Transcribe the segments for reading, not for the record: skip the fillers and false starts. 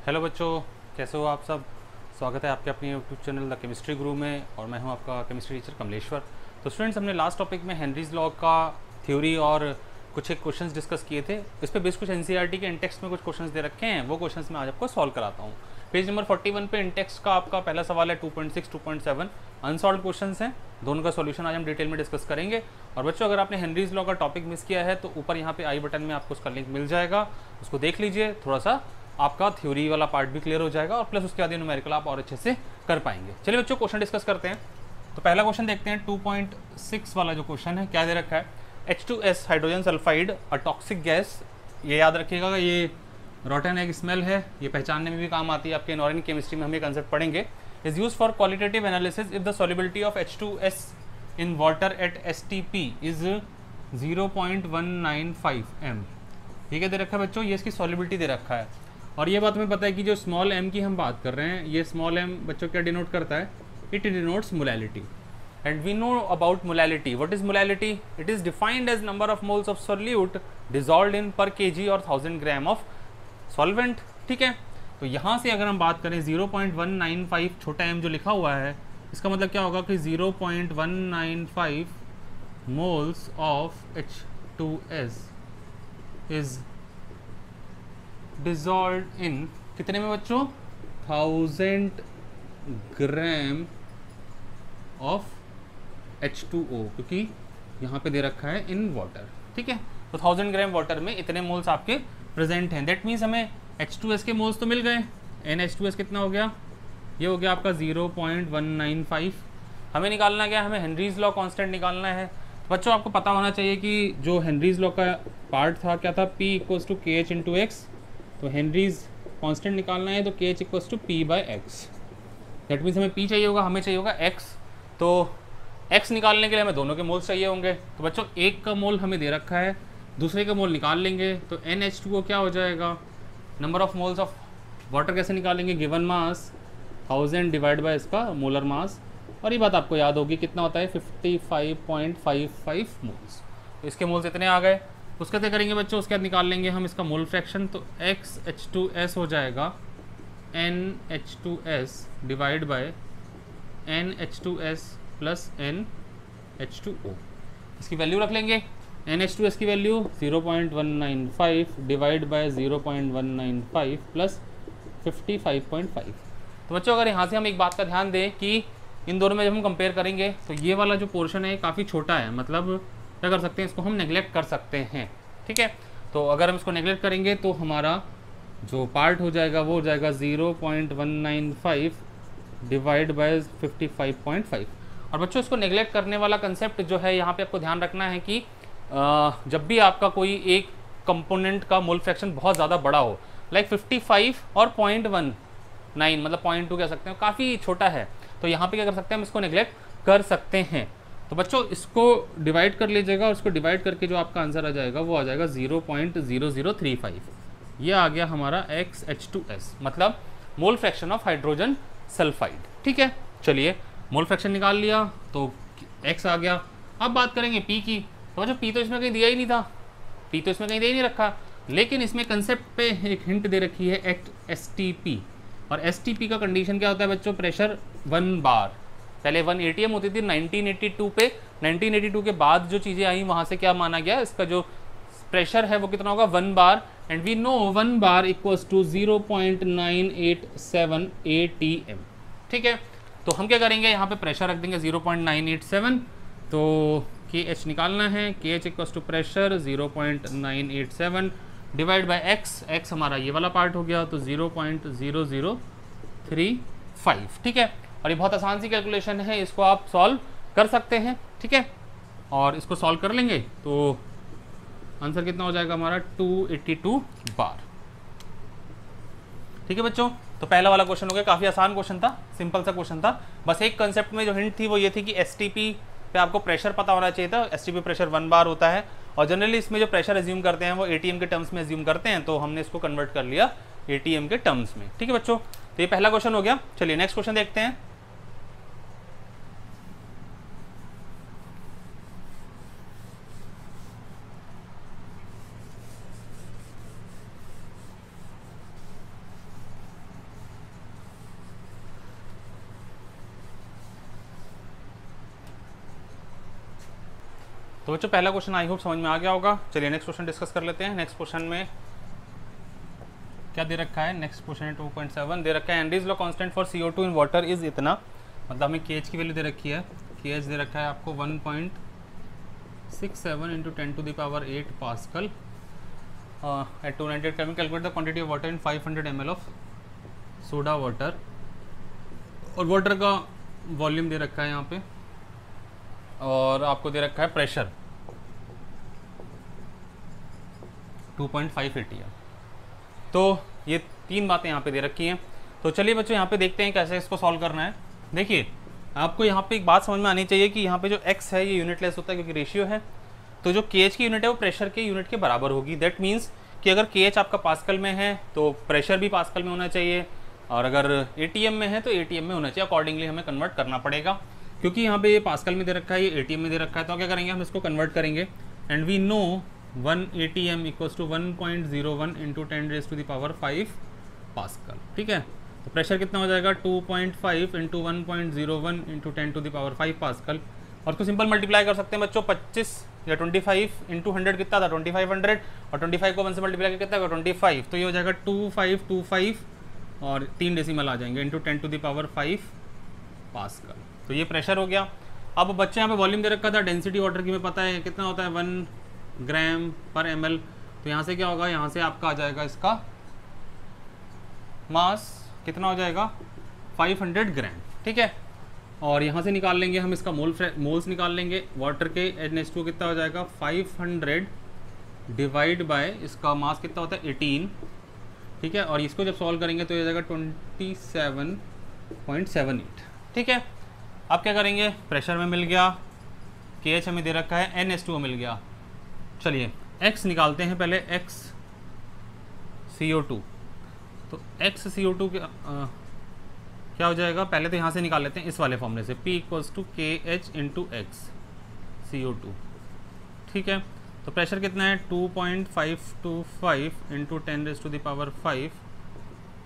Hello बच्चों, कैसे हो आप सब। स्वागत है आपके अपने यूट्यूब चैनल द केमिस्ट्री गुरु में और मैं हूं आपका केमिस्ट्री टीचर कमलेश्वर। तो स्टूडेंट्स, हमने लास्ट टॉपिक में हेनरीज लॉ का थ्योरी और कुछ एक क्वेश्चंस डिस्कस किए थे। इस पे बेस कुछ एनसीईआरटी के इंटेक्स्ट में कुछ क्वेश्चंस दे रखे हैं, वो क्वेश्चंस मैं आज आपको सॉल्व कराता हूँ। पेज नंबर 41 पे इंटेक्स्ट का आपका पहला सवाल है 2.6, 2.7 अनसॉल्व क्वेश्चंस हैं। दोनों का सॉल्यूशन आज हम डिटेल में डिस्कस करेंगे। और बच्चों, अगर आपने हेनरीज लॉ का टॉपिक मिस किया है तो ऊपर यहाँ पे आई बटन में आपको उसका लिंक मिल जाएगा, उसको देख लीजिए। थोड़ा सा आपका थ्योरी वाला पार्ट भी क्लियर हो जाएगा और प्लस उसके बाद न्यूमेरिकल आप और अच्छे से कर पाएंगे। चलिए बच्चों, क्वेश्चन डिस्कस करते हैं। तो पहला क्वेश्चन देखते हैं। 2.6 वाला जो क्वेश्चन है, क्या दे रखा है, H2S hydrogen sulphide a toxic gas. ये याद रखिएगा, ये रॉटन एग स्मेल है, ये पहचानने में भी काम आती है। आपके इनऑर्गेनिक केमिस्ट्री में हम ये कंसेप्ट पढ़ेंगे। Is use for qualitative analysis if the solubility of H2S in water at STP is 0.195 m। ठीक है, दे रखा है बच्चों, ये इसकी सॉल्युबिलिटी दे रखा है। और ये बात हमें पता है कि जो स्मॉल m की हम बात कर रहे हैं, ये स्मॉल m बच्चों क्या डिनोट करता है, it denotes molality. And we know about molality. What is molality? It is defined as number of moles of solute dissolved in per kg और 1000 ग्राम ऑफ सॉल्वेंट। ठीक है, तो यहाँ से अगर हम बात करें 0.195 छोटा m जो लिखा हुआ है, इसका मतलब क्या होगा कि 0.195 moles of H2S is dissolve in कितने में बच्चों, 1000 ग्राम ऑफ H2O, क्योंकि यहाँ पे दे रखा है इन वाटर। ठीक है, तो 1000 ग्राम वाटर में इतने मोल्स आपके प्रेजेंट हैं। दैट मीन्स हमें H2S के मोल्स तो मिल गए। NH2S कितना हो गया, ये हो गया आपका 0.195। हमें निकालना क्या है, हमें हेनरीज लॉ कांस्टेंट निकालना है। बच्चों, आपको पता होना चाहिए कि जो हेनरीज लॉ का पार्ट था क्या था, P equals to KH into X. तो हेनरीज कांस्टेंट निकालना है तो KH equals to P by X. That means हमें P चाहिए होगा, हमें चाहिए होगा X। तो X निकालने के लिए हमें दोनों के मोल्स चाहिए होंगे। तो बच्चों, एक का मोल हमें दे रखा है, दूसरे का मोल निकाल लेंगे तो NH2O क्या हो जाएगा, number of moles of water कैसे निकालेंगे, गिवन मास 1000 डिवाइड बाय इसका मोलर मास। और ये बात आपको याद होगी कितना होता है, 55.55 मोल्स। तो इसके मोल्स इतने आ गए। उसके क्या करेंगे बच्चों, उसके बाद निकाल लेंगे हम इसका मोल फ्रैक्शन। तो XH2S हो जाएगा NH2S divide by NH2S plus NH2O। इसकी वैल्यू रख लेंगे। NH2S की वैल्यू 0.195 डिवाइड बाय 0.195 प्लस 55.5। तो बच्चों, अगर यहाँ से हम एक बात का ध्यान दें कि इन दोनों में जब हम कंपेयर करेंगे तो ये वाला जो पोर्शन है काफ़ी छोटा है, मतलब क्या कर सकते हैं, इसको हम नेगलेक्ट कर सकते हैं। ठीक है, तो अगर हम इसको नेगलेक्ट करेंगे तो हमारा जो पार्ट हो जाएगा वो हो जाएगा 0.195 डिवाइड बाय 55.5। और बच्चों, इसको नेगलेक्ट करने वाला कंसेप्ट जो है यहाँ पे आपको ध्यान रखना है कि जब भी आपका कोई एक कंपोनेंट का मोल फ्रैक्शन बहुत ज़्यादा बड़ा हो, लाइक 55 और 0.19 मतलब 0.2 कह सकते हैं, काफ़ी छोटा है, तो यहाँ पे क्या कर सकते हैं, हम इसको नेगलेक्ट कर सकते हैं। तो बच्चों, इसको डिवाइड कर लीजिएगा और इसको डिवाइड करके जो आपका आंसर आ जाएगा वो आ जाएगा 0.0035। ये आ गया हमारा XH2S, मतलब mole fraction of hydrogen sulphide. ठीक है, चलिए मोल फ्रैक्शन निकाल लिया तो X आ गया। अब बात करेंगे P की। तो बच्चों, P तो इसमें कहीं दिया ही नहीं था, P तो इसमें कहीं दे ही नहीं रखा, लेकिन इसमें कंसेप्ट पे एक हिंट दे रखी है एट STP। और STP का कंडीशन क्या होता है बच्चों, प्रेशर 1 बार। पहले 1 ATM होती थी 1982 पे, 1982 के बाद जो चीज़ें आई वहाँ से क्या माना गया, इसका जो प्रेशर है वो कितना होगा, 1 bar. And we know 1 bar equals to 0.987 ATM। ठीक है, तो हम क्या करेंगे, यहाँ पे प्रेशर रख देंगे 0.987। तो KH निकालना है, KH equals to pressure 0.987 divide by x हमारा ये वाला पार्ट हो गया, तो 0.0035। ठीक है, और ये बहुत आसान सी कैलकुलेशन है, इसको आप सॉल्व कर सकते हैं। ठीक है, और इसको सॉल्व कर लेंगे तो आंसर कितना हो जाएगा हमारा, 282 बार। ठीक है बच्चों, तो पहला वाला क्वेश्चन हो गया, काफ़ी आसान क्वेश्चन था, सिंपल सा क्वेश्चन था। बस एक कंसेप्ट में जो हिंट थी वो ये थी कि STP पे आपको प्रेशर पता होना चाहिए था। STP प्रेशर 1 बार होता है और जनरली इसमें जो प्रेशर एज्यूम करते हैं वो ATM के टर्म्स में एज्यूम करते हैं, तो हमने इसको कन्वर्ट कर लिया ATM के टर्म्स में। ठीक है बच्चों, तो ये पहला क्वेश्चन हो गया। चलिए नेक्स्ट क्वेश्चन देखते हैं। तो बच्चों पहला क्वेश्चन आई होप समझ में आ गया होगा। चलिए नेक्स्ट क्वेश्चन डिस्कस कर लेते हैं। नेक्स्ट क्वेश्चन में क्या दे रखा है, नेक्स्ट क्वेश्चन है 2.7 दे रखा है Henry's law constant for CO2 in water is इतना, मतलब हमें KH की वैल्यू दे रखी है, KH दे रखा है आपको 1.67 इंटू 10⁸ pascal at 298 kelvin. Calculate the quantity of water in 500 ml of soda water, और वाटर का वॉल्यूम दे रखा है यहाँ पे, और आपको दे रखा है प्रेशर 2.5 ATM। तो ये तीन बातें यहाँ पे दे रखी हैं। तो चलिए बच्चों यहाँ पे देखते हैं कैसे इसको सॉल्व करना है। देखिए आपको यहाँ पे एक बात समझ में आनी चाहिए कि यहाँ पे जो x है ये यूनिटलेस होता है क्योंकि रेशियो है। तो जो KH की यूनिट है वो प्रेशर के यूनिट के बराबर होगी। दैट मीन्स कि अगर KH आपका पास्कल में है तो प्रेशर भी पास्कल में होना चाहिए, और अगर ATM में है तो ATM में होना चाहिए। अकॉर्डिंगली हमें कन्वर्ट करना पड़ेगा, क्योंकि यहाँ पे ये पास्कल में दे रखा है, ये ATM में दे रखा है। तो क्या करेंगे, हम इसको कन्वर्ट करेंगे। And we know 1 ATM equals to 1.01 into 10⁵ pascal. ठीक है, तो प्रेशर कितना हो जाएगा 2.5 इंटू 1.01 इंटू 10⁵ पास्कल। और उसको सिंपल मल्टीप्लाई कर सकते हैं बच्चों, 25 या 25 इंटू 100 कितना था 2500, और 25 को 1 से मल्टीप्लाई कितना होगा 25। तो ये हो जाएगा 2525 और 3 डेसिमल आ जाएंगे इंटू 10⁵ पास्कल। तो ये प्रेशर हो गया। अब बच्चे यहाँ पे वॉल्यूम दे रखा था, डेंसिटी वाटर की हमें पता है कितना होता है 1 ग्राम पर ml। तो यहाँ से क्या होगा, यहाँ से आपका आ जाएगा इसका मास कितना हो जाएगा 500 ग्राम। ठीक है, और यहाँ से निकाल लेंगे हम इसका मोल्स निकाल लेंगे। वाटर के NH2 कितना हो जाएगा 500 डिवाइड बाय इसका मास कितना होता है 18। ठीक है, और इसको जब सॉल्व करेंगे तो ये जाएगा 27.78। ठीक है, अब क्या करेंगे, प्रेशर में मिल गया, KH हमें दे रखा है, NH2 मिल गया। चलिए X निकालते हैं पहले, X CO2। तो X CO2 क्या हो जाएगा, पहले तो यहाँ से निकाल लेते हैं इस वाले फॉर्मूले से, P equals to KH into X CO2। ठीक है, तो प्रेशर कितना है 2.525 इंटू 10⁵।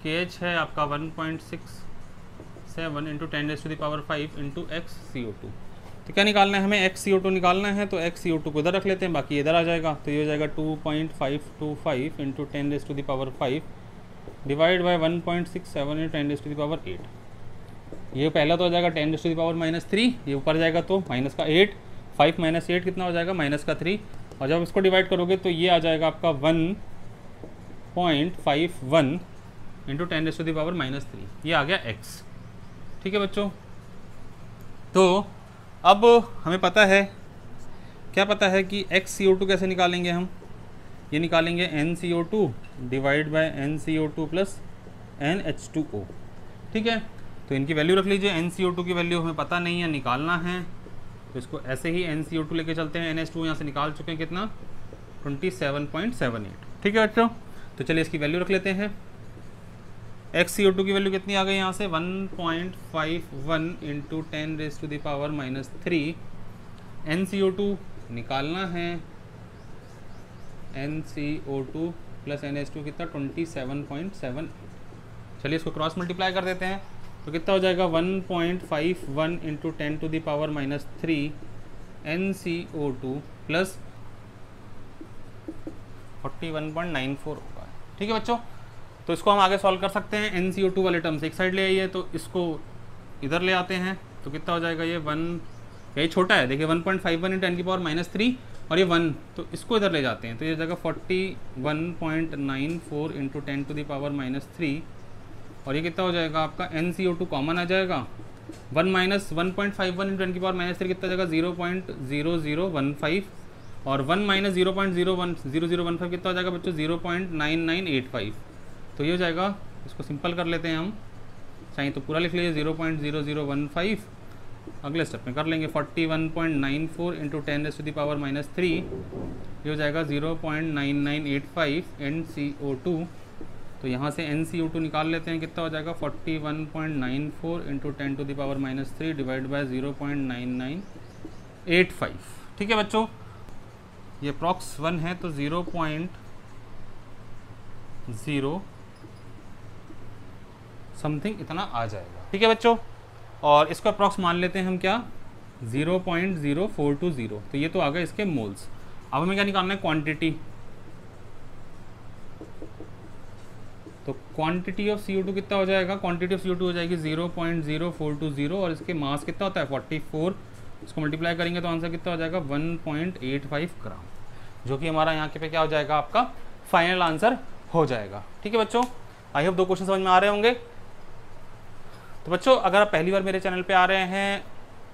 KH है आपका 1.67 इंटू 10⁵ इंटू X CO2। तो क्या निकालना है हमें, X CO2 निकालना है। तो X CO2 को इधर रख लेते हैं, बाकी इधर आ जाएगा। तो ये हो जाएगा 2.525 इंटू 10⁵ डिवाइड बाय 1.67 इंटू 10⁸। ये पहला तो हो जाएगा 10⁻⁻3, ये ऊपर जाएगा तो माइनस का 8, 5 माइनस 8 कितना हो जाएगा -3। और जब इसको डिवाइड करोगे तो ये आ जाएगा आपका 1.51 इंटू 10⁻⁻3। ये आ गया X। ठीक है बच्चों, तो अब हमें पता है, क्या पता है कि X CO2 कैसे निकालेंगे हम, ये निकालेंगे NCO2 divide by NCO2 plus NH2O। ठीक है, तो इनकी वैल्यू रख लीजिए। NCO2 की वैल्यू हमें पता नहीं है, निकालना है, तो इसको ऐसे ही NCO2 लेके चलते हैं। NH2 यहाँ से निकाल चुके हैं, कितना 27.78। ठीक है बच्चों, तो चलिए इसकी वैल्यू रख लेते हैं। XCO2 की वैल्यू कितनी आ गई यहाँ से 1.51 इंटू 10⁻⁻3। NCO2 निकालना है, NCO2 प्लस NH2 कितना 27.78। चलिए इसको क्रॉस मल्टीप्लाई कर देते हैं, तो कितना हो जाएगा 1.51 इंटू 10⁻⁻3 NCO2 प्लस 41.94 होगा। ठीक है बच्चों, तो इसको हम आगे सॉल्व कर सकते हैं। NCO2 वाले टर्म से एक साइड ले आइए, तो इसको इधर ले आते हैं, तो कितना हो जाएगा ये 1, ये छोटा है देखिए 1.51 इंटू 10⁻³ और ये 1, तो इसको इधर ले जाते हैं, तो ये जगह 41.94 इंटू 10⁻⁻3। और ये कितना हो जाएगा आपका NCO2 कॉमन आ जाएगा, 1 माइनस 1.51 इंटू 10⁻³ कितना जाएगा 0.0015, और 1 माइनस 0.0015 कितना हो जाएगा बच्चों 0.9985। तो ये हो जाएगा, इसको सिंपल कर लेते हैं हम, चाहिए तो पूरा लिख लीजिए 0.0015। अगले स्टेप में कर लेंगे 41.94 इंटू 10⁻⁻3, ये हो जाएगा 0.9985 NCO2। तो यहाँ से NCO2 निकाल लेते हैं, कितना हो जाएगा 41.94 इंटू 10⁻⁻3 डिवाइड बाय 0.9985। ठीक है बच्चों, ये अप्रॉक्स 1 है तो 0.0 समथिंग इतना आ जाएगा। ठीक है बच्चों, और इसको अप्रॉक्स मान लेते हैं हम क्या 0.0420, तो ये तो आ गए इसके मोल्स। अब हमें क्या निकालना है, क्वांटिटी। तो क्वांटिटी ऑफ CO2 कितना हो जाएगा, क्वांटिटी ऑफ CO2 हो जाएगी 0.0420 और इसके मास कितना होता है 44, इसको मल्टीप्लाई करेंगे तो आंसर कितना हो जाएगा 1.85 ग्राम, जो कि हमारा यहाँ के पे क्या हो जाएगा, आपका फाइनल आंसर हो जाएगा। ठीक है बच्चों, आई होप 2 क्वेश्चन समझ में आ रहे होंगे। तो बच्चों अगर आप पहली बार मेरे चैनल पे आ रहे हैं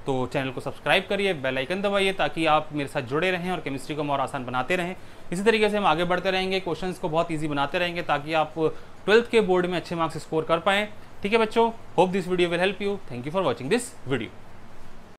तो चैनल को सब्सक्राइब करिए, बेल आइकन दबाइए ताकि आप मेरे साथ जुड़े रहें और केमिस्ट्री को और आसान बनाते रहें। इसी तरीके से हम आगे बढ़ते रहेंगे, क्वेश्चंस को बहुत इजी बनाते रहेंगे ताकि आप 12th के बोर्ड में अच्छे मार्क्स स्कोर कर पाएँ। ठीक है बच्चों, hope this video will help you. Thank you for watching this video.